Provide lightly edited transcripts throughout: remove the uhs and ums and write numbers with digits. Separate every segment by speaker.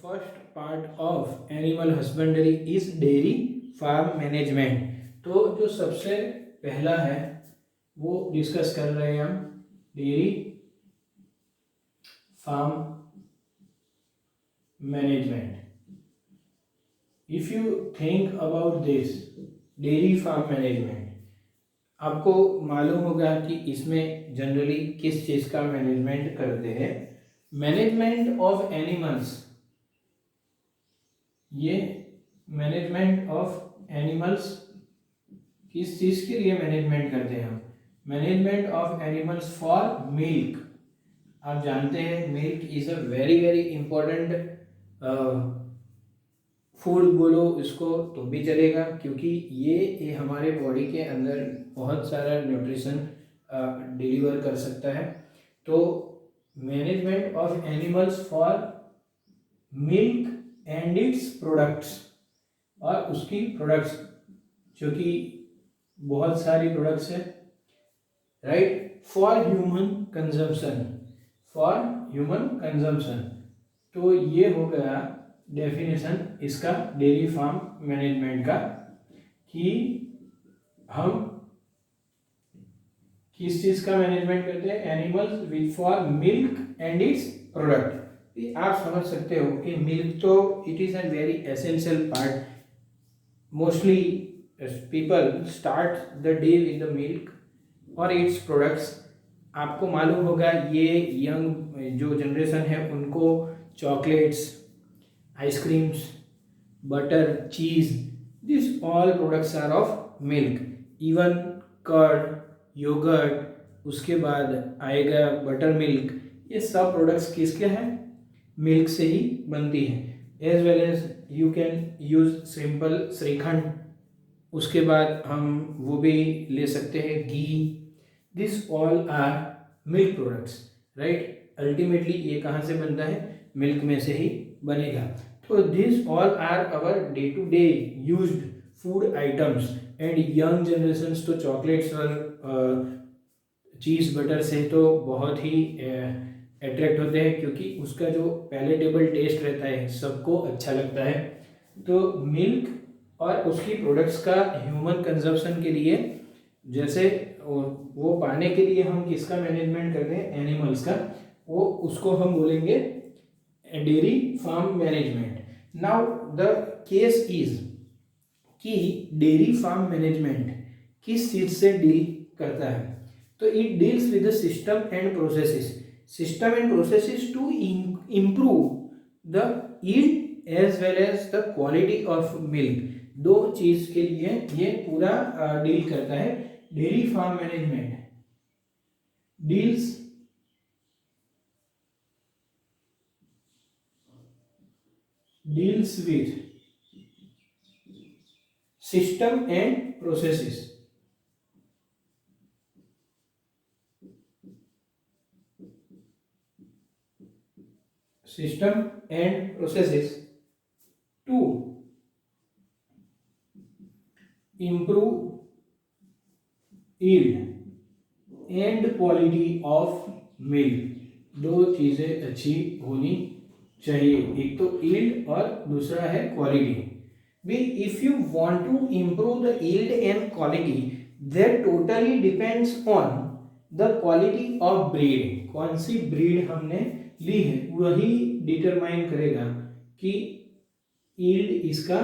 Speaker 1: First part of animal husbandry is dairy farm management. तो जो सबसे पहला है वो डिस्कस कर रहे हैं हम dairy farm management. If you think about this dairy farm management, आपको मालूम होगा कि इसमें जनरली किस चीज़ का मैनेजमेंट करते हैं। मैनेजमेंट ऑफ एनिमल्स, ये मैनेजमेंट ऑफ एनिमल्स किस चीज़ के लिए मैनेजमेंट करते हैं हम? Management of animals for milk. आप जानते हैं milk is a very very important food, बोलो इसको तो भी चलेगा, क्योंकि ये हमारे बॉडी के अंदर बहुत सारा न्यूट्रिशन डिलीवर कर सकता है। तो management of animals for milk and its products, और उसकी प्रोडक्ट्स, जो कि बहुत सारी प्रोडक्ट्स है, right, for human consumption, for human consumption. तो ये हो गया डेफिनेशन इसका डेयरी फार्म मैनेजमेंट का, कि हम किस चीज़ का मैनेजमेंट करते हैं? Animals which for milk and its product. आप समझ सकते हो कि मिल्क तो it is an very essential part. Mostly people start the day with the milk और इट्स प्रोडक्ट्स। आपको मालूम होगा ये यंग जो जनरेशन है उनको chocolates, ice creams, butter, cheese, this all products are of milk. Even curd, yoghurt, उसके बाद आएगा बटर मिल्क, ये सब प्रोडक्ट्स किसके हैं? मिल्क से ही बनती है। As well as you can use simple shrikhand, उसके बाद हम वो भी ले सकते हैं घी। This all are milk products, right. Ultimately ये कहाँ से बनता है? मिल्क में से ही बनेगा। तो this all are our day to day used food items. And young generations तो चॉकलेट्स और चीज़ बटर से तो बहुत ही अट्रैक्ट होते हैं, क्योंकि उसका जो पैलेटेबल टेस्ट रहता है सबको अच्छा लगता है। तो मिल्क और उसकी प्रोडक्ट्स का ह्यूमन कंजप्शन के लिए, जैसे वो पाने के लिए हम किसका मैनेजमेंट करते हैं? एनिमल्स का। वो उसको हम बोलेंगे dairy farm management. Now the case is कि डेयरी फार्म मैनेजमेंट किस चीज़ से डील करता है? तो it deals with the system and processes, system and processes to improve the yield as well as the quality of milk. दो चीज़ के लिए ये पूरा डील करता है। Dairy farm management deals with system and processes, system and processes to improve yield and quality of milk। दो चीज़ें अच्छी होनी चाहिए, एक तो yield और दूसरा है quality। भी if you want to improve the yield and quality, that totally depends on the quality of breed। कौन सी ब्रीड हमने ली है वही डिटरमाइन करेगा कि yield इसका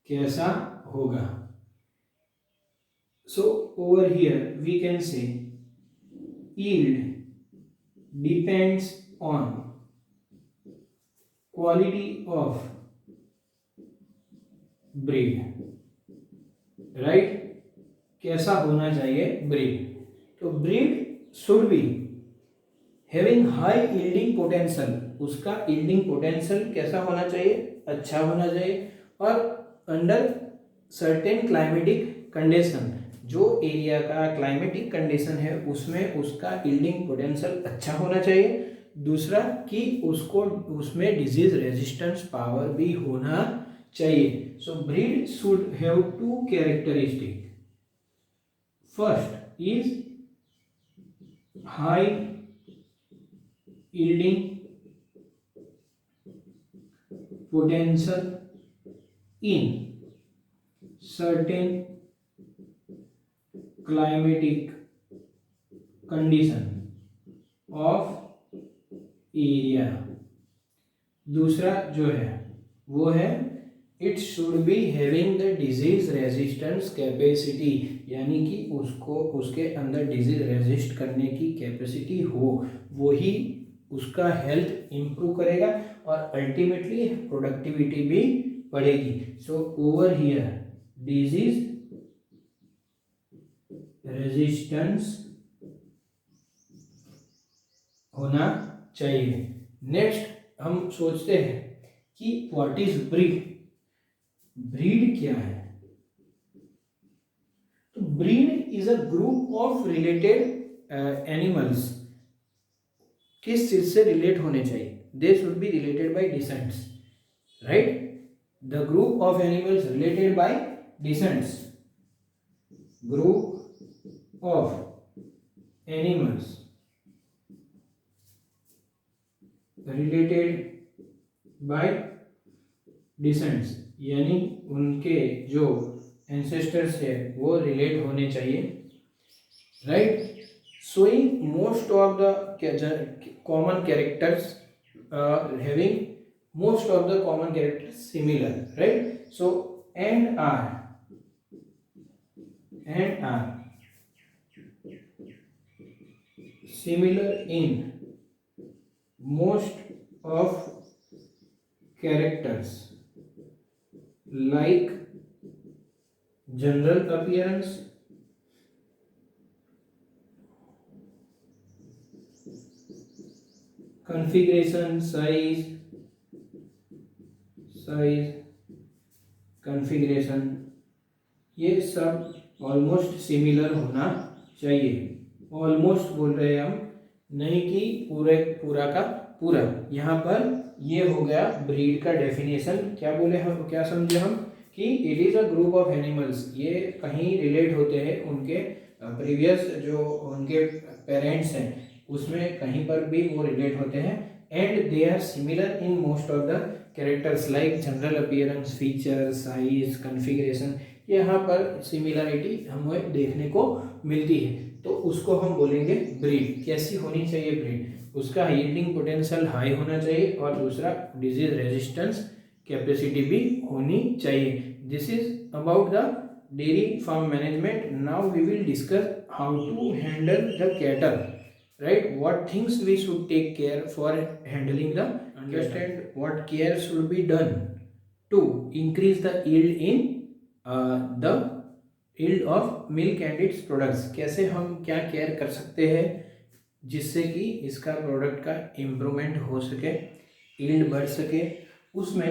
Speaker 1: कैसा होगा। So over here we can say yield depends on quality of breed, right। कैसा होना चाहिए ब्रीड? तो breed should be having high yielding potential. उसका यील्डिंग पोटेंशियल कैसा होना चाहिए? अच्छा होना चाहिए। और अंडर सर्टेन क्लाइमेटिक कंडीशन, जो एरिया का क्लाइमेटिक कंडीशन है उसमें उसका यील्डिंग पोटेंशियल अच्छा होना चाहिए। दूसरा कि उसको उसमें डिजीज रेजिस्टेंस पावर भी होना चाहिए। So breed should have two characteristic. First is high yielding potential in certain climatic condition of area। दूसरा जो है वो है it should be having the disease resistance capacity, यानी कि उसको उसके अंदर डिजीज रेजिस्ट करने की कैपेसिटी हो, वही उसका हेल्थ इम्प्रूव करेगा और अल्टीमेटली प्रोडक्टिविटी भी बढ़ेगी। So over here disease resistance होना चाहिए। नेक्स्ट हम सोचते हैं कि व्हाट इज ब्रीड, ब्रीड क्या है? तो breed is a group of related animals. किस चीज से रिलेट होने चाहिए? They should be related by descents, right? The group of animals related by descents, group of animals related by descents, यानी उनके जो एंसेस्टर्स है वो रिलेट होने चाहिए, right? Showing most of the common characters, having most of the common characters similar, right? So and are similar in most of characters like general appearance, configuration, size, configuration, ये सब almost similar होना चाहिए। Almost बोल रहे हैं हम, नहीं कि पूरा का पूरा। यहाँ पर ये हो गया ब्रीड का डेफिनेशन। क्या बोले हम, क्या समझे हम कि it is a group of animals, ये कहीं रिलेट होते हैं उनके प्रीवियस जो उनके पेरेंट्स हैं उसमें कहीं पर भी वो रिलेट होते हैं, and they are similar in most of the characters like general appearance, feature, size, configuration. यहाँ पर सिमिलरिटी हमें देखने को मिलती है, तो उसको हम बोलेंगे ब्रीड। कैसी होनी चाहिए ब्रीड? उसका यील्डिंग पोटेंशियल हाई होना चाहिए और दूसरा डिजीज रेजिस्टेंस कैपेसिटी भी होनी चाहिए। This is about the dairy farm management. Now we will discuss how to handle the cattle, right? What things we should take care for handling the, understand what care should be done to increase the yield in the yield of milk and its products। कैसे हम क्या care कर सकते हैं जिससे कि इसका product का इम्प्रूवमेंट हो सके, यील्ड बढ़ सके। उसमें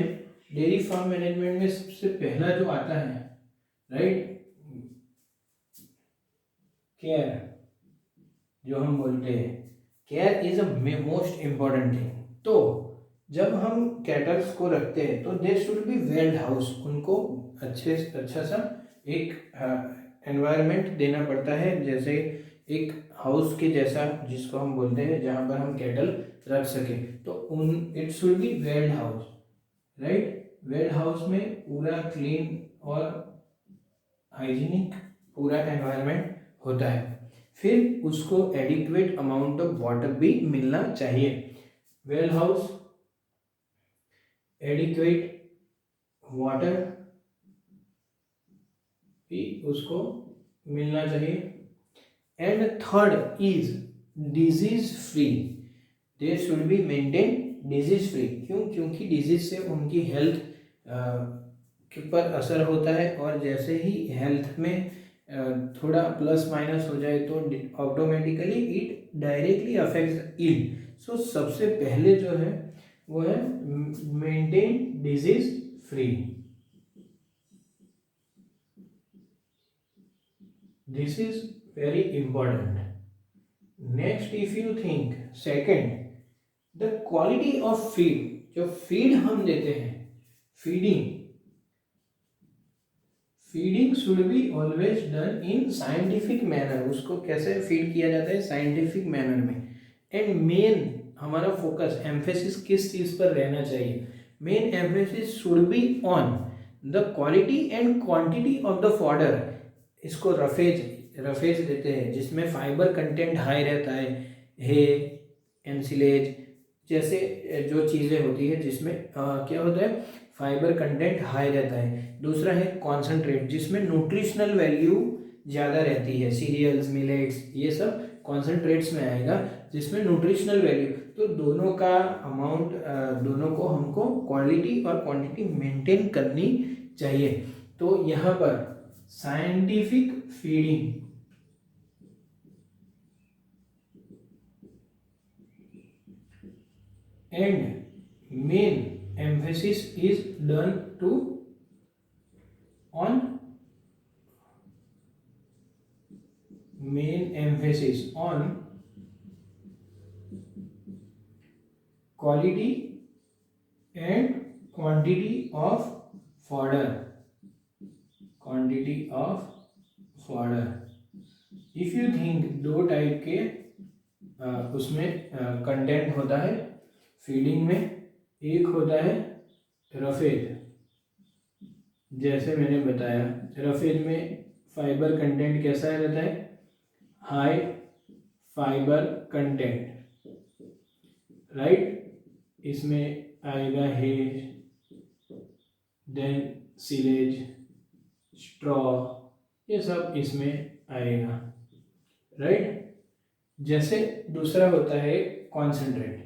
Speaker 1: डेयरी फार्म मैनेजमेंट में सबसे पहला जो आता है, राइट, केयर, जो हम बोलते हैं care is a most important thing. तो जब हम कैटल्स को रखते हैं तो दे शुड बी वेल्ड हाउस, उनको अच्छा सा एक एनवायरनमेंट देना पड़ता है, जैसे एक हाउस के जैसा जिसको हम बोलते हैं जहाँ पर हम कैटल रख सके। तो it should be weld house, right? Weld house में पूरा क्लीन और हाइजीनिक पूरा एनवायरनमेंट होता है। फिर उसको एडिक्वेट अमाउंट ऑफ वाटर भी मिलना चाहिए। वेल हाउस, एडिक्वेट वाटर भी उसको मिलना चाहिए। And third is disease free, they should be maintain disease free. क्यों? क्योंकि डिजीज से उनकी हेल्थ के पर असर होता है, और जैसे ही हेल्थ में थोड़ा प्लस माइनस हो जाए तो automatically it directly affects yield. So सबसे पहले जो है वो है maintain disease free. This is very important. Next, if you think second, the quality of feed, जो फीड हम देते हैं, feeding should be always done in scientific manner. उसको कैसे फीड किया जाता है? साइंटिफिक मैनर में। एंड मेन हमारा फोकस, एम्फेसिस किस चीज़ पर रहना चाहिए? Main emphasis should be on the quality and quantity of the fodder. इसको रफेज देते हैं जिसमें फाइबर कंटेंट हाई रहता है, हे एनसिलेज जैसे जो चीज़ें होती है जिसमें क्या होता है, फाइबर कंटेंट हाई रहता है। दूसरा है कॉन्सेंट्रेट जिसमें न्यूट्रिशनल वैल्यू ज़्यादा रहती है, सीरियल्स मिलेट्स ये सब कॉन्सेंट्रेट्स में आएगा जिसमें न्यूट्रिशनल वैल्यू। तो दोनों का अमाउंट, दोनों को हमको क्वालिटी और क्वांटिटी मेंटेन करनी चाहिए। तो यहाँ पर scientific feeding and main emphasis is done to on main emphasis on quality and quantity of fodder, quantity of fodder। if you think दो टाइप के उसमें कंटेंट होता है फीडिंग में, एक होता है रफेज, जैसे मैंने बताया रफेज में फाइबर कंटेंट कैसा रहता है, हाई फाइबर कंटेंट, राइट। इसमें आएगा हे, देन सिलेज, स्ट्रॉ, ये सब इसमें आएगा, राइट। जैसे दूसरा होता है कॉन्सेंट्रेट।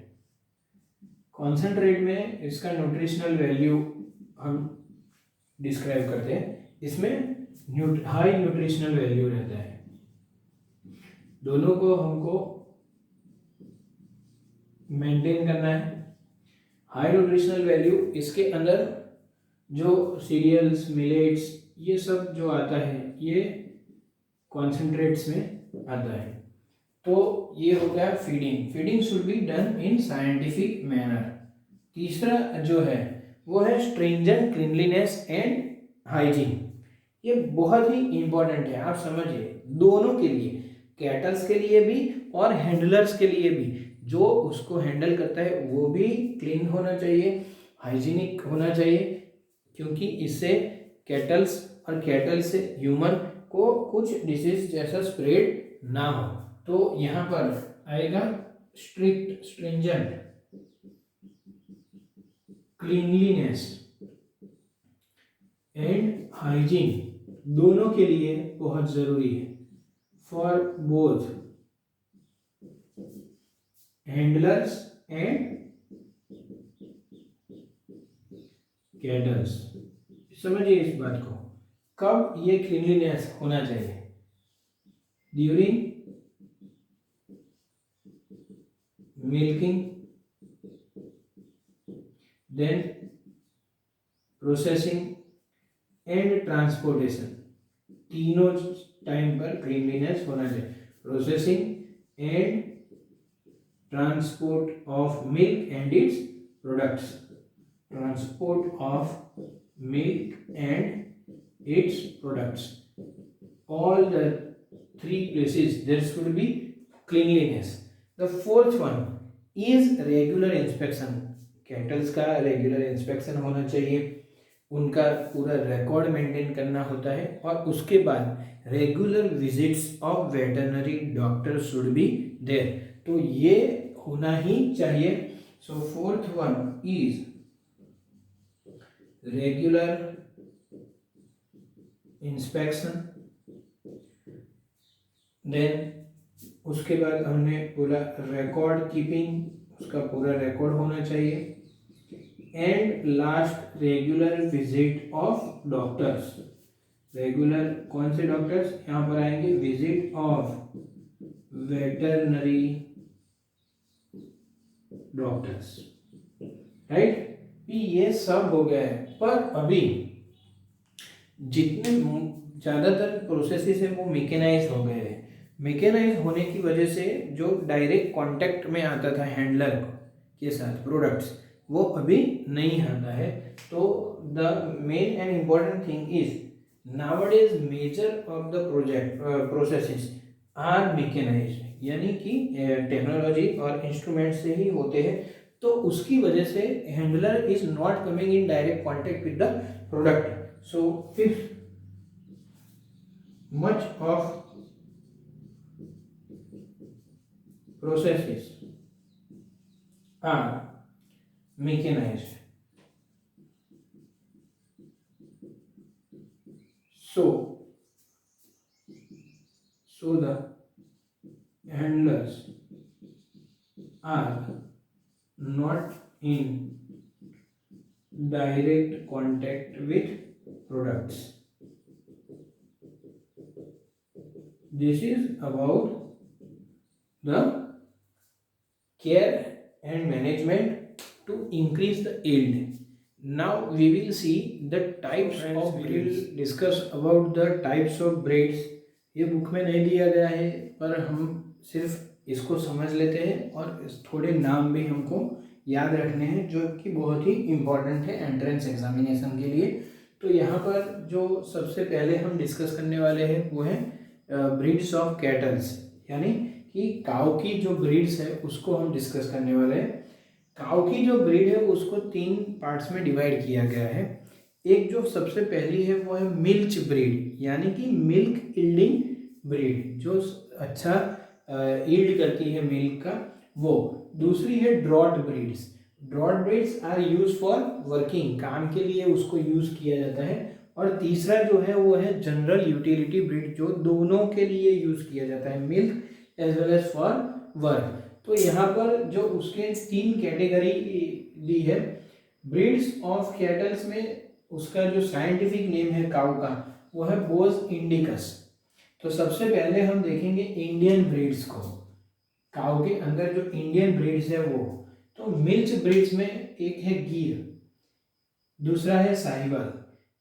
Speaker 1: कॉन्सेंट्रेट में इसका न्यूट्रिशनल वैल्यू हम डिस्क्राइब करते हैं, इसमें हाई न्यूट्रिशनल वैल्यू रहता है। दोनों को हमको मेंटेन करना है। हाई न्यूट्रिशनल वैल्यू इसके अंदर जो सीरियल्स मिलेट्स ये सब जो आता है ये कॉन्सेंट्रेट्स में आता है। तो ये हो गया feeding. Feeding should be done in scientific manner. तीसरा जो है वो है स्ट्रिंजेंट क्लीनलीनेस एंड हाइजीन। ये बहुत ही इंपॉर्टेंट है, आप समझिए, दोनों के लिए, कैटल्स के लिए भी और हैंडलर्स के लिए भी। जो उसको हैंडल करता है वो भी क्लीन होना चाहिए, हाइजीनिक होना चाहिए, क्योंकि इससे कैटल्स और कैटल से ह्यूमन को कुछ डिसीज जैसा स्प्रेड ना हो। तो यहाँ पर आएगा strict stringent cleanliness and hygiene, दोनों के लिए बहुत जरूरी है, for both handlers and cattles. समझिए इस बात को, कब ये क्लीनलीनेस होना चाहिए, during milking, then processing and transportation. तीनों टाइम पर क्लीनलीनेस होना चाहिए। Processing and transport of milk and its products, transport of milk and its products, all the three places there should be cleanliness. The fourth one is regular inspection. Kettles का regular inspection होना चाहिए, उनका पूरा record maintain करना होता है, और उसके बाद regular visits of veterinary doctor should be there. तो ये होना ही चाहिए। So fourth one is regular inspection. Then उसके बाद हमने पूरा रिकॉर्ड कीपिंग, उसका पूरा रिकॉर्ड होना चाहिए। And last regular visit of doctors. Regular कौन से डॉक्टर्स यहाँ पर आएंगे, visit of veterinary doctors, right. ये सब हो गया है, पर अभी जितने ज़्यादातर प्रोसेसेस है वो मैकेनाइज हो गए हैं। मैकेनाइज होने की वजह से जो डायरेक्ट कांटेक्ट में आता था हैंडलर के साथ प्रोडक्ट्स, वो अभी नहीं आता है। तो the main and important thing is nowadays major of the processes are mechanised, यानी कि टेक्नोलॉजी और इंस्ट्रूमेंट से ही होते हैं। तो उसकी वजह से handler is not coming in direct contact with the product. So if much of processes are mechanized, so the handlers are not in direct contact with products. This is about the care and management to increase the yield. Now we will see the types of breeds. We will discuss about the types of breeds. ये book में नहीं दिया गया है पर हम सिर्फ इसको समझ लेते हैं और थोड़े नाम भी हमको याद रखने हैं जो कि बहुत ही इम्पोर्टेंट है एंट्रेंस एग्जामिनेशन के लिए. तो यहाँ पर जो सबसे पहले हम डिस्कस करने वाले हैं वो है ब्रीड्स ऑफ कैटल्स, यानी कि काऊ की जो ब्रीड्स है उसको हम डिस्कस करने वाले हैं. काऊ की जो ब्रीड है उसको 3 पार्ट्स में डिवाइड किया गया है. एक जो सबसे पहली है वो है मिल्च ब्रीड, यानी कि मिल्क यील्डिंग ब्रीड, जो अच्छा यील्ड करती है मिल्क का वो. दूसरी है drought breeds. Drought breeds are use for working, काम के लिए उसको यूज किया जाता है. और तीसरा जो है वो है जनरल यूटिलिटी ब्रीड, जो दोनों के लिए यूज किया जाता है, milk as well as for work. तो यहाँ पर जो उसके 3 कैटेगरी दी है ब्रीड्स ऑफ कैटल्स में, उसका जो साइंटिफिक नेम है काऊ का वो है बोस इंडिकस. तो सबसे पहले हम देखेंगे इंडियन ब्रीड्स को. काऊ के अंदर जो इंडियन ब्रीड्स है वो, तो मिल्च ब्रीड्स में एक है गिर, दूसरा है Sahiwal.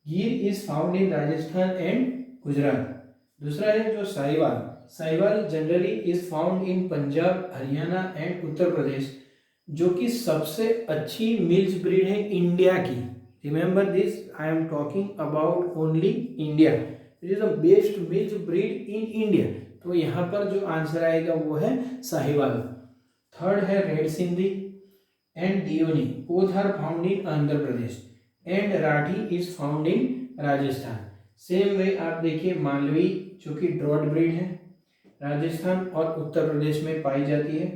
Speaker 1: Gir is found in Rajasthan and Gujarat. दूसरा है जो Sahiwal. Sahiwal generally is found in Punjab, Haryana and Uttar Pradesh, जो कि सबसे अच्छी मिल्च ब्रीड है इंडिया की. Remember this, I am talking about only India. It is the best milch breed in India. तो यहाँ पर जो आंसर आएगा वो है साहिवाल. थर्ड है red Sindhi and Deoni, both are found in Andhra Pradesh, and Rathi is found in Rajasthan. Same way आप देखिए मालवी, जो कि ड्रॉट ब्रीड है, राजस्थान और उत्तर प्रदेश में पाई जाती है.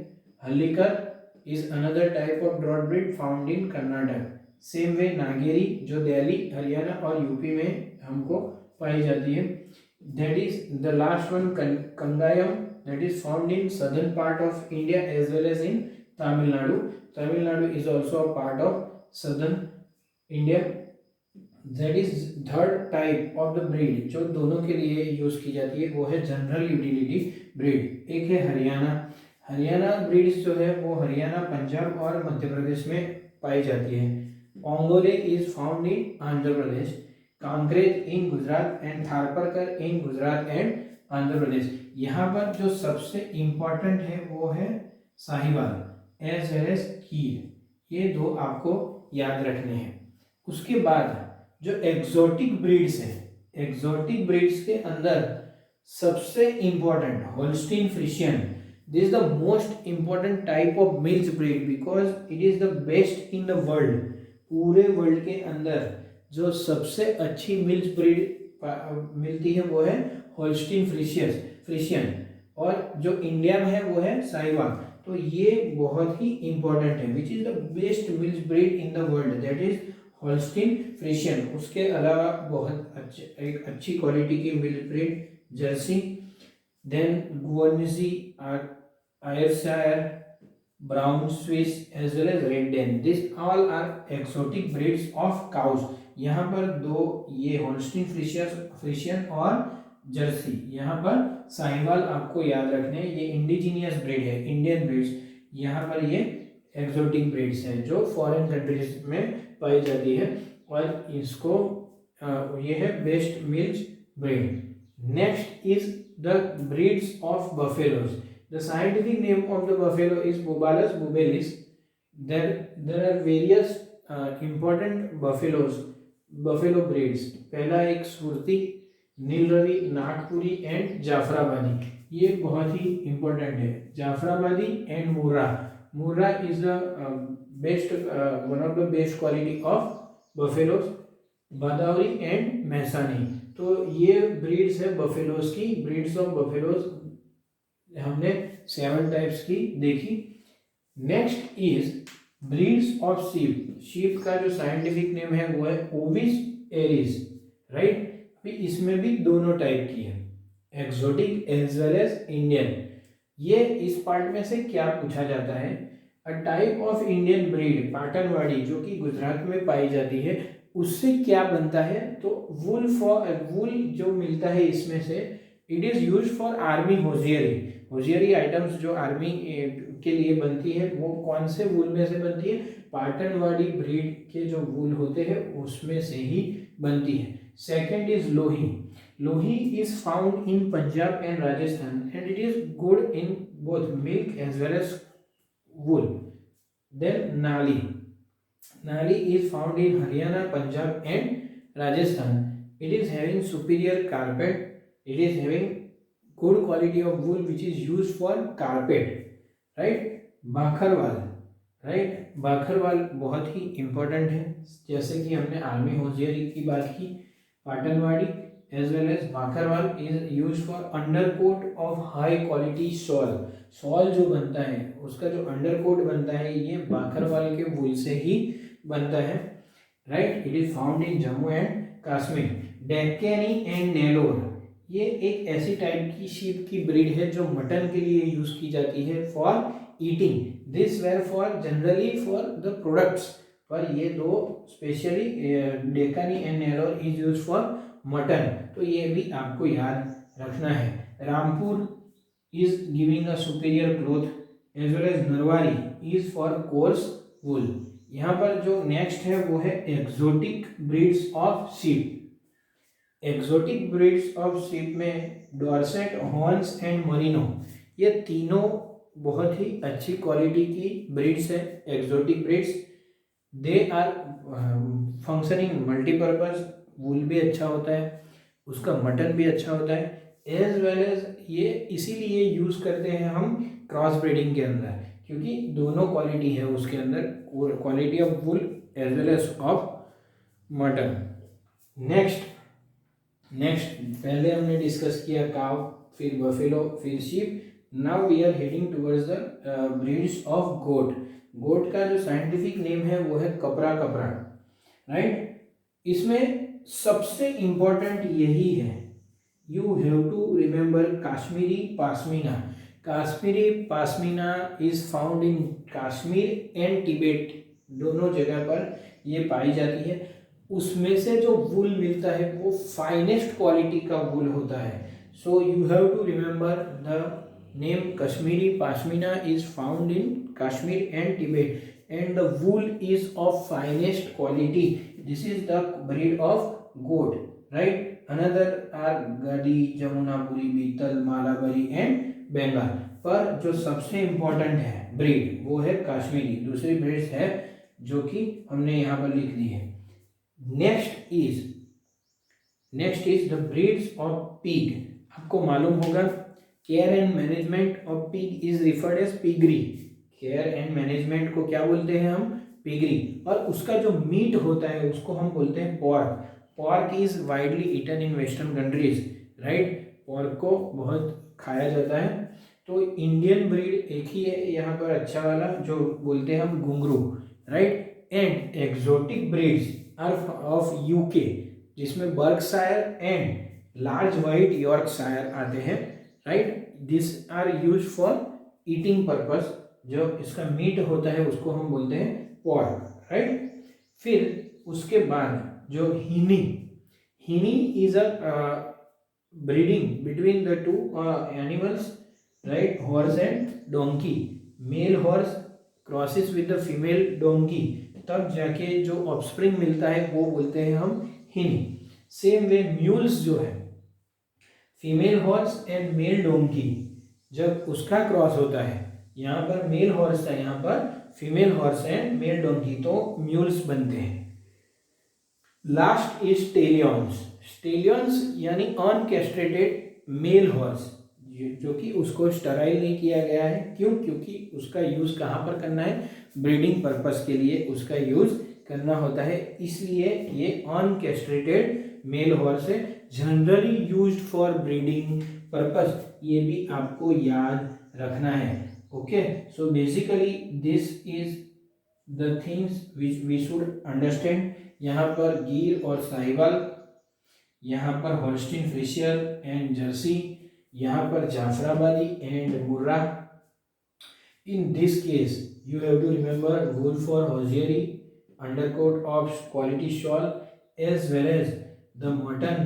Speaker 1: Hallikar is another type of drought breed found in Karnataka. Same way Nageri, जो दिल्ली, हरियाणा और यूपी में हमको पाई जाती है. That is the last one Kangayam, that is found in southern part of India as well as in Tamil Nadu. Tamil Nadu is also a part of southern India. That is third type of the breed जो दोनों के लिए use की जाती है, वो है general utility breed. एक है हरियाणा. हरियाणा ब्रीड्स जो है वो हरियाणा, पंजाब और मध्य प्रदेश में पाई जाती है. Ongole is found in Andhra Pradesh, Kankrej in Gujarat and Tharparkar in Gujarat and Andhra Pradesh. यहाँ पर जो सबसे इम्पोर्टेंट है वो है साहिवाल एज वेल एज गिर. ये दो आपको याद रखने हैं. उसके बाद जो एग्जोटिक ब्रीड्स हैं, एग्जोटिक ब्रीड्स के अंदर सबसे important Holstein Friesian. This is the most important type of milch breed because it is the best in the world. पूरे वर्ल्ड के अंदर जो सबसे अच्छी मिल्च ब्रीड मिलती है वो है होल्स्टीन फ्रिशियन, और जो इंडिया में है वो है साहिवाल. तो ये बहुत ही इंपॉर्टेंट है. Which is the best milch breed in the world, that is Holstein Friesian. उसके अलावा बहुत एक अच्छी क्वालिटी की milk breed Jersey, then Guernsey, Ayrshire, brown Swiss as well as red Dane. This all are exotic breeds of cows. यहाँ पर दो ये होल्स्टीन फ्रिशियन और जर्सी. यहाँ पर साहिवाल आपको याद रखने हैं, ये इंडिजीनियस ब्रीड है, इंडियन ब्रीड्स. यहाँ पर ये एक्सोटिक ब्रीड्स हैं जो फॉरेन कंट्रीज में पाई जाती है, और इसको ये है best milch breed. Next is the breeds of buffaloes. The scientific name of the buffalo is bubalus bubalis. There are various important buffalo breeds. पहला एक सुरती, नीलरवी, नागपुरी एंड जाफराबादी. ये बहुत ही इंपॉर्टेंट है. Jafarabadi and Murrah. Murrah is the best one of the best quality of buffaloes, Bhadawari and Mehsani. तो ये breeds है buffaloes की, ब्रीड्स ऑफ बफेलोज हमने 7 टाइप्स की देखी। Next is breeds of sheep. Sheep का जो साइंटिफिक नेम है वो है ओविस एरिस, राइट। अभी इसमें भी दोनों टाइप की है, exotic as well as Indian. ये इस पार्ट में से क्या पूछा जाता है, a type of Indian breed Patanwadi जो कि गुजरात में पाई जाती है, उससे क्या बनता है, तो वुल जो मिलता है इसमें से, it is use for army hosiery items जो आर्मी के लिए बनती है, वो कौन से वुल में से बनती है, पाटनवाड़ी ब्रीड के जो वुल होते हैं उसमें से ही बनती है। Second is Lohi. Lohi is found in Punjab and Rajasthan and it is good in both milk as well as wool. Then Nali. Nali is found in Haryana, Punjab and Rajasthan. It is having superior carpet. It is having good quality of wool which is used for carpet. Right? बाखरवाल. Right? बाखरवाल बहुत ही important है, जैसे कि हमने army hosiery की बात की, पाटनवाड़ी as well as बाखरवाल is used for undercoat of high quality shawl. Shawl जो बनता है उसका जो अंडरकोट बनता है ये बाखरवाल के वूल से ही बनता है, right. It is found in Jammu and Kashmir. Deccani and Nellore, ये एक ऐसी टाइप की शीप की ब्रीड है जो मटन के लिए यूज की जाती है for eating, this were for generally for the products, पर ये दो specially Deccani and Nellore is use for mutton, तो ये भी आपको याद रखना है। Rampur is giving a superior cloth as well as नरवारी is for coarse wool। यहाँ पर जो नेक्स्ट है वो है exotic breeds of sheep. Exotic breeds of sheep में डॉर्सेट, हॉर्न्स एंड मरीनो, ये तीनों बहुत ही अच्छी क्वालिटी की ब्रीड्स है, exotic breeds. They are functioning multipurpose, wool भी अच्छा होता है, उसका मटन भी अच्छा होता है, एज वेल एज ये इसीलिए यूज़ करते हैं हम क्रॉस ब्रीडिंग के अंदर, क्योंकि दोनों क्वालिटी है उसके अंदर, quality of wool as well as of mutton. Next पहले हमने डिस्कस किया काव, फिर बफेलो, फिर sheep. Now we are heading towards the breeds of goat. Goat का जो साइंटिफिक नेम है वो है कपरा, राइट। इसमें सबसे इंपॉर्टेंट यही है, you have to remember Kashmiri Pashmina. Kashmiri Pashmina is found in Kashmir and Tibet, दोनों जगह पर ये पाई जाती है। उसमें से जो वुल मिलता है वो फाइनेस्ट क्वालिटी का वुल होता है, so you have to remember the name Kashmiri Pashmina is found in Kashmir and Tibet and the wool is of finest quality, this is the breed of goat, right. Another are Gaddi, Jamunapari, बीतल, मालाबरी and Bengal, पर जो सबसे important है breed वो है काश्मीरी। दूसरी breeds है जो कि हमने यहाँ पर लिख दी है। Next is the breeds of pig. आपको मालूम होगा care and management of pig is referred as piggery. Care and management को क्या बोलते हैं हम, पिगरी। और उसका जो मीट होता है उसको हम बोलते हैं pork. Pork is widely eaten in western countries, right. Pork को बहुत खाया जाता है। तो इंडियन ब्रीड एक ही है यहाँ पर अच्छा वाला जो बोलते हैं हम Ghungroo, right. And exotic breeds are of UK, जिसमें Berkshire and large white Yorkshire आते हैं, right. This are use for eating purpose. जो इसका मीट होता है उसको हम बोलते हैं पॉर्क, राइट। फिर उसके बाद जो hinny is a breeding between the two animals, right, horse and donkey. Male horse crosses with the female donkey, तब जाके जो ऑफस्प्रिंग मिलता है वो बोलते हैं हम हिनी। सेम वे म्यूल्स जो है, female horse and mail donkey, जब उसका क्रॉस होता है, यहाँ पर मेल हॉर्स था, यहाँ पर female horse and mail donkey, तो म्यूल्स बनते हैं। Last is Stallions. स्टेलियंस यानी अनकैस्ट्रेटेड मेल हॉर्स, जो कि उसको स्टराइल नहीं किया गया है। क्यों? क्योंकि उसका यूज़ कहाँ पर करना है? ब्रीडिंग पर्पस के लिए उसका यूज़ करना होता है, इसलिए ये अनकैस्ट्रेटेड मेल हॉर्स है, generally used for breeding purpose. ये भी आपको याद रखना है। Okay, so basically this is the things which we should understand. यहाँ पर गिर और साहिवाल, यहाँ पर होल्स्टीन फ्रिशियर एंड जर्सी, यहाँ पर Jafarabadi and Murrah. In this case you have to remember wool for hosiery, undercoat of quality shawl, as well as the mutton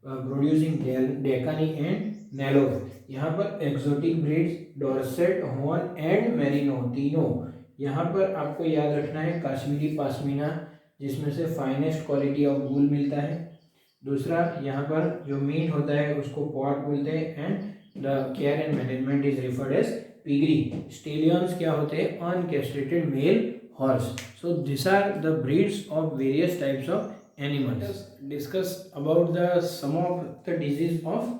Speaker 1: producing Decani and Nellore। यहाँ पर exotic breeds Dorset, horn and merino तीनों। यहाँ पर आपको याद रखना है कश्मीरी पाशमीना, जिसमें से फाइनेस्ट क्वालिटी ऑफ वूल मिलता है। दूसरा, यहाँ पर जो मीट होता है उसको पॉट बोलते हैं, and the care and management is referred as piggery. Stallions क्या होते हैं? Uncastrated male horse. So this are the breeds of various types of animals. Discuss about the some of the disease of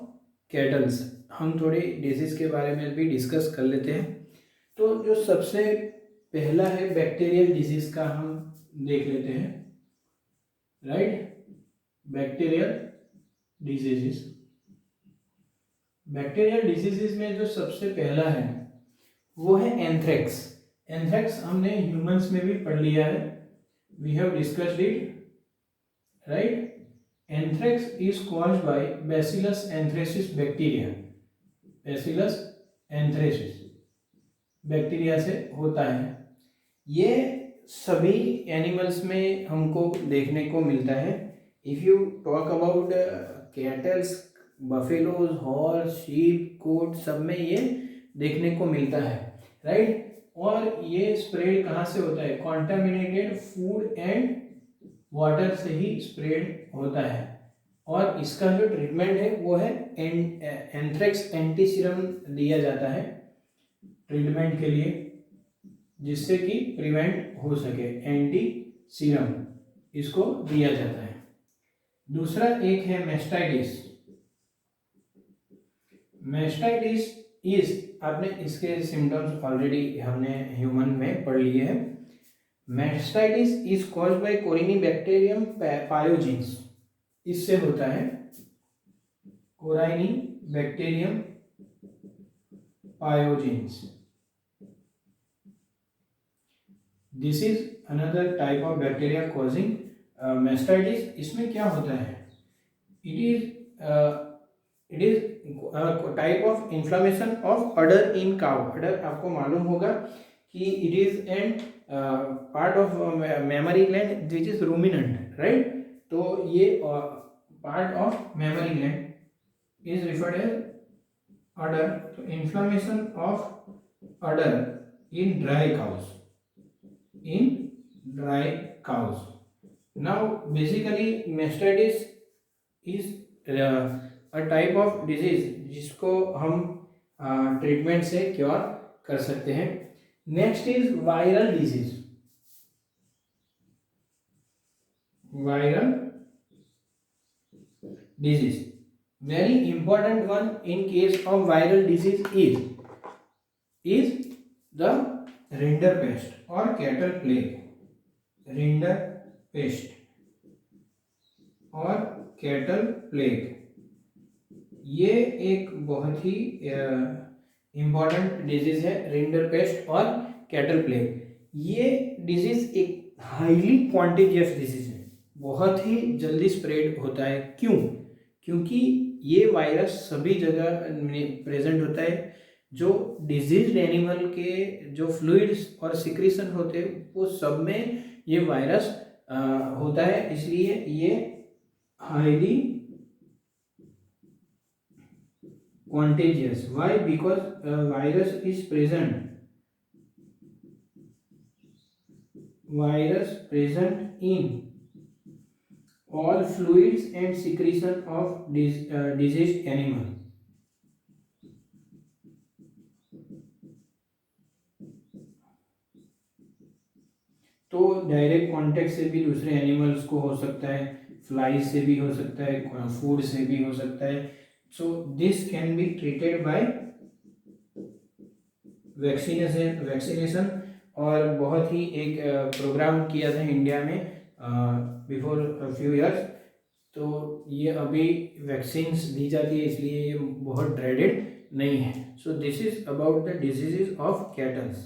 Speaker 1: cattles. हम थोड़ी disease के बारे में भी discuss कर लेते हैं। तो जो सबसे पहला है बैक्टीरियल डिजीज का हम देख लेते हैं, right? Bacterial diseases. Bacterial diseases में जो सबसे पहला है वो है एंथ्रेक्स। एंथ्रेक्स हमने ह्यूमंस में भी पढ़ लिया है, we have discussed it, right? Anthrax is caused by bacillus anthracis bacteria. Bacillus anthracis bacteria से होता है। ये सभी एनिमल्स में हमको देखने को मिलता है। If you talk about cattles, buffaloes, horse, sheep, goat, सब में ये देखने को मिलता है, राइट? और ये स्प्रेड कहाँ से होता है? कॉन्टामिनेटेड फूड एंड वाटर से ही स्प्रेड होता है। और इसका जो ट्रीटमेंट है वो है एंथ्रेक्स एंटी सीरम दिया जाता है ट्रीटमेंट के लिए, जिससे कि प्रिवेंट हो सके। एंटी सीरम इसको दिया जाता है। दूसरा एक है मेस्टाइटिस। मेस्टाइटिस इज, आपने इसके सिम्टम्स ऑलरेडी हमने ह्यूमन में पढ़ लिए हैं। Mastitis is caused by corynebacterium pyogenes. इससे होता है corynebacterium pyogenes. This is another type of bacteria causing mastitis. इसमें क्या होता है? It is type of inflammation of udder in cow. Udder आपको मालूम होगा कि it is an part of memory gland which is ruminant, right? तो ये part of memory gland is referred as udder. तो inflammation of udder in dry cows, in dry cows. Now basically mastitis is a type of disease जिसको हम treatment से cure कर सकते हैं। Next is viral disease. Viral disease, very important one in case of viral disease is the rinderpest और cattle plague. Rinderpest और cattle plague ये एक बहुत ही इम्पॉर्टेंट डिजीज है। रिंडरपेस्ट और कैटल प्लेग ये डिजीज एक हाईली क्वांटिजियस डिजीज है, बहुत ही जल्दी स्प्रेड होता है। क्यों? क्योंकि ये वायरस सभी जगह प्रेजेंट होता है। जो डिजीज एनिमल के जो फ्लूइड्स और सिक्रीशन होते हैं वो सब में ये वायरस होता है, इसलिए ये highly contagious. Why? Because virus is present. Virus present in all fluids and secretion of diseased animal. तो डायरेक्ट कांटेक्ट से भी दूसरे एनिमल्स को हो सकता है, फ्लाइज से भी हो सकता है, फूड से भी हो सकता है। So this can be treated by vaccination और बहुत ही एक प्रोग्राम किया था इंडिया में बिफोर फ्यू ईयर्स। तो ये अभी वैक्सीन्स दी जाती है, इसलिए ये बहुत ड्रेडेड नहीं है। So this is about the diseases of kettles.